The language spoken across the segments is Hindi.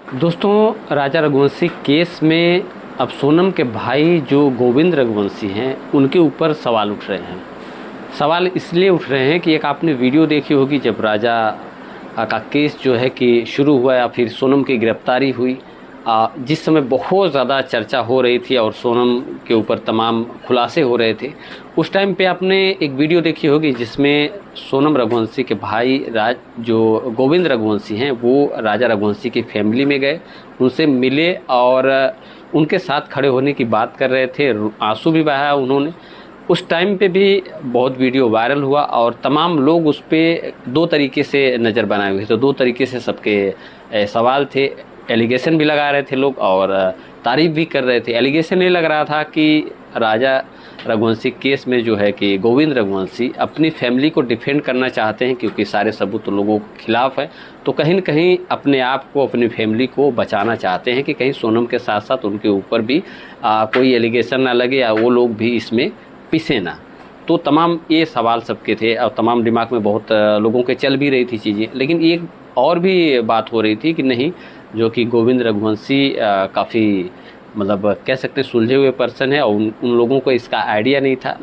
दोस्तों, राजा रघुवंशी केस में अब सोनम के भाई जो गोविंद रघुवंशी हैं उनके ऊपर सवाल उठ रहे हैं। सवाल इसलिए उठ रहे हैं कि एक आपने वीडियो देखी होगी जब राजा का केस जो है कि शुरू हुआ या फिर सोनम की गिरफ्तारी हुई, जिस समय बहुत ज़्यादा चर्चा हो रही थी और सोनम के ऊपर तमाम खुलासे हो रहे थे। उस टाइम पे आपने एक वीडियो देखी होगी जिसमें सोनम रघुवंशी के भाई जो गोविंद रघुवंशी हैं वो राजा रघुवंशी की फैमिली में गए, उनसे मिले और उनके साथ खड़े होने की बात कर रहे थे। आंसू भी बहाया उन्होंने। उस टाइम पे भी बहुत वीडियो वायरल हुआ और तमाम लोग उस पर दो तरीके से नज़र बनाए हुए थे। तो दो तरीके से सबके सवाल थे, एलिगेशन भी लगा रहे थे लोग और तारीफ़ भी कर रहे थे। एलिगेशन ये लग रहा था कि राजा रघुवंशी केस में जो है कि गोविंद रघुवंशी अपनी फैमिली को डिफेंड करना चाहते हैं क्योंकि सारे सबूत लोगों के खिलाफ है। तो कहीं न कहीं अपने आप को, अपनी फैमिली को बचाना चाहते हैं कि कहीं सोनम के साथ साथ उनके ऊपर भी कोई एलिगेशन ना लगे या वो लोग भी इसमें पिसे ना। तो तमाम ये सवाल सबके थे और तमाम दिमाग में बहुत लोगों के चल भी रही थी चीज़ें। लेकिन एक और भी बात हो रही थी कि नहीं, जो कि गोविंद रघुवंशी काफ़ी मतलब कह सकते हैं सुलझे हुए पर्सन है और उन लोगों को इसका आइडिया नहीं था।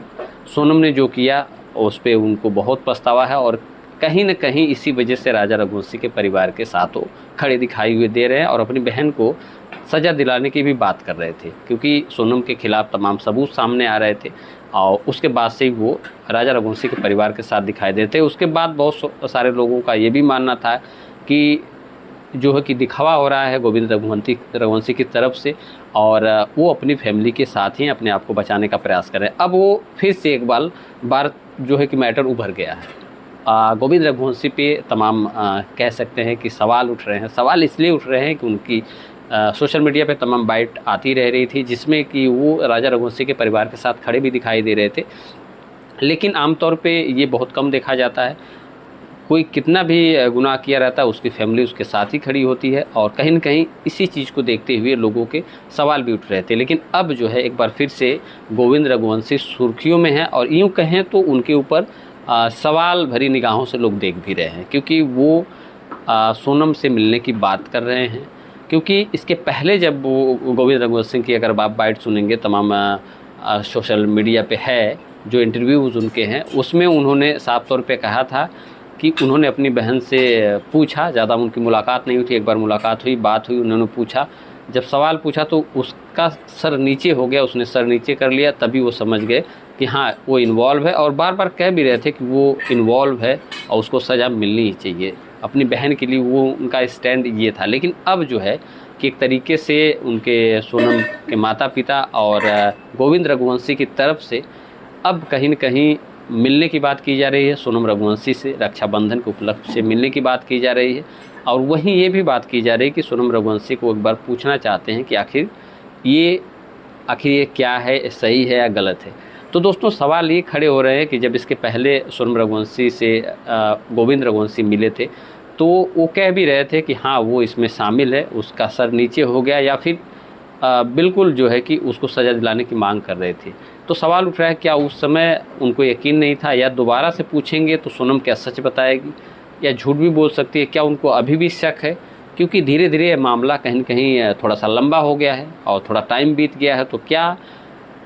सोनम ने जो किया उस पे उनको बहुत पछतावा है और कहीं न कहीं इसी वजह से राजा रघुवंशी के परिवार के साथ वो खड़े दिखाई हुए दे रहे हैं और अपनी बहन को सज़ा दिलाने की भी बात कर रहे थे क्योंकि सोनम के खिलाफ तमाम सबूत सामने आ रहे थे। और उसके बाद से ही वो राजा रघुवंशी के परिवार के साथ दिखाई देते। उसके बाद बहुत सारे लोगों का ये भी मानना था कि जो है कि दिखावा हो रहा है गोविंद रघुवंशी की तरफ से और वो अपनी फैमिली के साथ ही अपने आप को बचाने का प्रयास कर रहे हैं। अब वो फिर से एक बार जो है कि मैटर उभर गया है। गोविंद रघुवंशी पे तमाम कह सकते हैं कि सवाल उठ रहे हैं। सवाल इसलिए उठ रहे हैं कि उनकी सोशल मीडिया पे तमाम बाइट आती रह रही थी जिसमें कि वो राजा रघुवंशी के परिवार के साथ खड़े भी दिखाई दे रहे थे। लेकिन आमतौर पे ये बहुत कम देखा जाता है। कोई कितना भी गुनाह किया रहता है उसकी फैमिली उसके साथ ही खड़ी होती है और कहीं न कहीं इसी चीज़ को देखते हुए लोगों के सवाल भी उठ रहे थे। लेकिन अब जो है एक बार फिर से गोविंद रघुवंशी सुर्खियों में हैं और यूँ कहें तो उनके ऊपर सवाल भरी निगाहों से लोग देख भी रहे हैं क्योंकि वो सोनम से मिलने की बात कर रहे हैं। क्योंकि इसके पहले जब वो गोविंद रघुवंशी की अगर आप बाइट सुनेंगे तमाम सोशल मीडिया पे है जो इंटरव्यूज़ उनके हैं उसमें उन्होंने साफ तौर पे कहा था कि उन्होंने अपनी बहन से पूछा, ज़्यादा उनकी मुलाकात नहीं हुई थी, एक बार मुलाकात हुई, बात हुई, उन्होंने पूछा, जब सवाल पूछा तो उसका सर नीचे हो गया, उसने सर नीचे कर लिया, तभी वो समझ गए कि हाँ वो इन्वॉल्व है और बार बार कह भी रहे थे कि वो इन्वॉल्व है और उसको सज़ा मिलनी ही चाहिए। अपनी बहन के लिए वो उनका स्टैंड ये था। लेकिन अब जो है कि एक तरीके से उनके सोनम के माता पिता और गोविंद रघुवंशी की तरफ से अब कहीं न कहीं मिलने की बात की जा रही है सोनम रघुवंशी से, रक्षाबंधन के उपलक्ष्य से मिलने की बात की जा रही है और वहीं ये भी बात की जा रही है कि सोनम रघुवंशी को एक बार पूछना चाहते हैं कि आखिर ये क्या है, सही है या गलत है। तो दोस्तों सवाल ये खड़े हो रहे हैं कि जब इसके पहले सोनम रघुवंशी से गोविंद रघुवंशी मिले थे तो वो कह भी रहे थे कि हाँ वो इसमें शामिल है, उसका सर नीचे हो गया या फिर बिल्कुल जो है कि उसको सज़ा दिलाने की मांग कर रहे थे। तो सवाल उठ रहा है क्या उस समय उनको यकीन नहीं था या दोबारा से पूछेंगे तो सोनम क्या सच बताएगी या झूठ भी बोल सकती है, क्या उनको अभी भी शक है? क्योंकि धीरे धीरे ये मामला कहीं न कहीं थोड़ा सा लंबा हो गया है और थोड़ा टाइम बीत गया है। तो क्या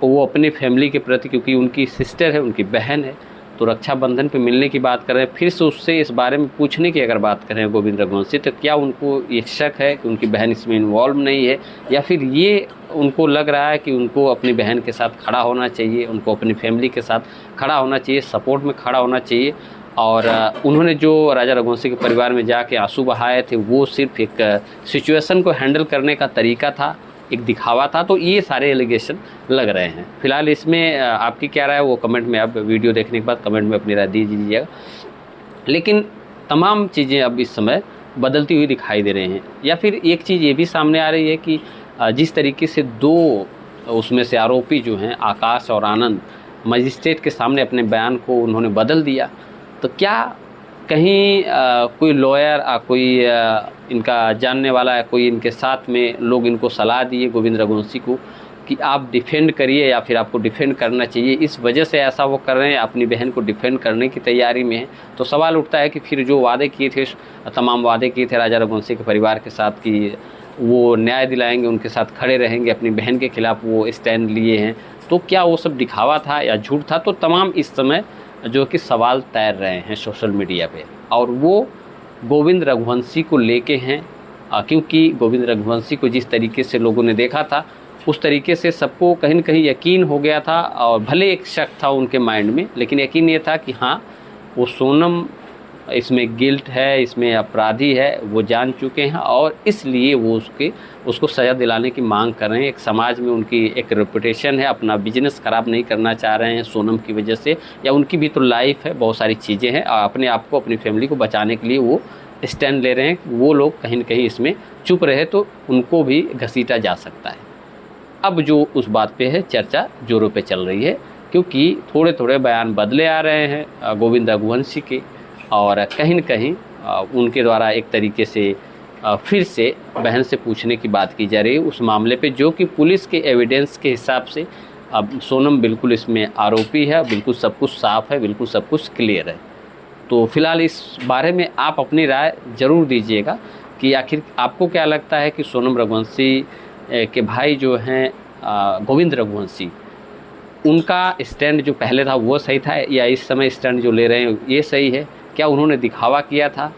वो अपनी फैमिली के प्रति, क्योंकि उनकी सिस्टर है, उनकी बहन है, तो रक्षाबंधन पे मिलने की बात कर रहे हैं, फिर से उससे इस बारे में पूछने की अगर बात करें गोविंद रघुवंशी तो क्या उनको ये शक है कि उनकी बहन इसमें इन्वॉल्व नहीं है या फिर ये उनको लग रहा है कि उनको अपनी बहन के साथ खड़ा होना चाहिए, उनको अपनी फैमिली के साथ खड़ा होना चाहिए, सपोर्ट में खड़ा होना चाहिए। और उन्होंने जो राजा रघुवंशी के परिवार में जाके आंसू बहाए थे वो सिर्फ एक सिचुएशन को हैंडल करने का तरीका था, एक दिखावा था। तो ये सारे एलिगेशन लग रहे हैं। फिलहाल इसमें आपकी क्या राय है वो कमेंट में, आप वीडियो देखने के बाद कमेंट में अपनी राय दीजिएगा। लेकिन तमाम चीज़ें अब इस समय बदलती हुई दिखाई दे रही हैं। या फिर एक चीज़ ये भी सामने आ रही है कि जिस तरीके से दो उसमें से आरोपी जो हैं आकाश और आनंद मजिस्ट्रेट के सामने अपने बयान को उन्होंने बदल दिया, तो क्या कहीं कोई लॉयर कोई इनका जानने वाला है, कोई इनके साथ में लोग इनको सलाह दिए गोविंद रघुवंशी को कि आप डिफेंड करिए या फिर आपको डिफेंड करना चाहिए, इस वजह से ऐसा वो कर रहे हैं, अपनी बहन को डिफेंड करने की तैयारी में है। तो सवाल उठता है कि फिर जो वादे किए थे, तमाम वादे किए थे राजा रघुवंशी के परिवार के साथ कि वो न्याय दिलाएंगे, उनके साथ खड़े रहेंगे, अपनी बहन के खिलाफ़ वो स्टैंड लिए हैं, तो क्या वो सब दिखावा था या झूठ था? तो तमाम इस समय जो कि सवाल तैर रहे हैं सोशल मीडिया पे, और वो गोविंद रघुवंशी को लेके हैं, क्योंकि गोविंद रघुवंशी को जिस तरीके से लोगों ने देखा था उस तरीके से सबको कहीं न कहीं यकीन हो गया था, और भले एक शक था उनके माइंड में, लेकिन यकीन ये था कि हाँ, वो सोनम इसमें गिल्ट है, इसमें अपराधी है, वो जान चुके हैं, और इसलिए वो उसको सज़ा दिलाने की मांग कर रहे हैं। एक समाज में उनकी एक रेपुटेशन है, अपना बिजनेस ख़राब नहीं करना चाह रहे हैं सोनम की वजह से, या उनकी भी तो लाइफ है, बहुत सारी चीज़ें हैं, अपने आप को, अपनी फैमिली को बचाने के लिए वो स्टैंड ले रहे हैं। वो लोग कहीं न कहीं इसमें चुप रहे तो उनको भी घसीटा जा सकता है। अब जो उस बात पे है चर्चा ज़ोरों पे चल रही है, क्योंकि थोड़े थोड़े बयान बदले आ रहे हैं गोविंद रघुवंशी के, और कहीं न कहीं उनके द्वारा एक तरीके से फिर से बहन से पूछने की बात की जा रही है उस मामले पे, जो कि पुलिस के एविडेंस के हिसाब से अब सोनम बिल्कुल इसमें आरोपी है, बिल्कुल सब कुछ साफ़ है, बिल्कुल सब कुछ क्लियर है। तो फिलहाल इस बारे में आप अपनी राय ज़रूर दीजिएगा कि आखिर आपको क्या लगता है कि सोनम रघुवंशी के भाई जो हैं गोविंद रघुवंशी, उनका स्टैंड जो पहले था वो सही था, या इस समय स्टैंड जो ले रहे हैं ये सही है? क्या उन्होंने दिखावा किया था?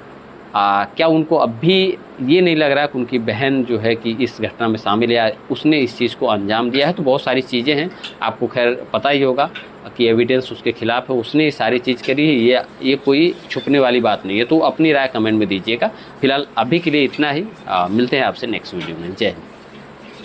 क्या उनको अब भी ये नहीं लग रहा कि उनकी बहन जो है कि इस घटना में शामिल है, या उसने इस चीज़ को अंजाम दिया है? तो बहुत सारी चीज़ें हैं, आपको खैर पता ही होगा कि एविडेंस उसके खिलाफ़ है, उसने ये सारी चीज़ करी है, ये कोई छुपने वाली बात नहीं है। तो अपनी राय कमेंट में दीजिएगा। फिलहाल अभी के लिए इतना ही, मिलते हैं आपसे नेक्स्ट वीडियो में। जय हिंद।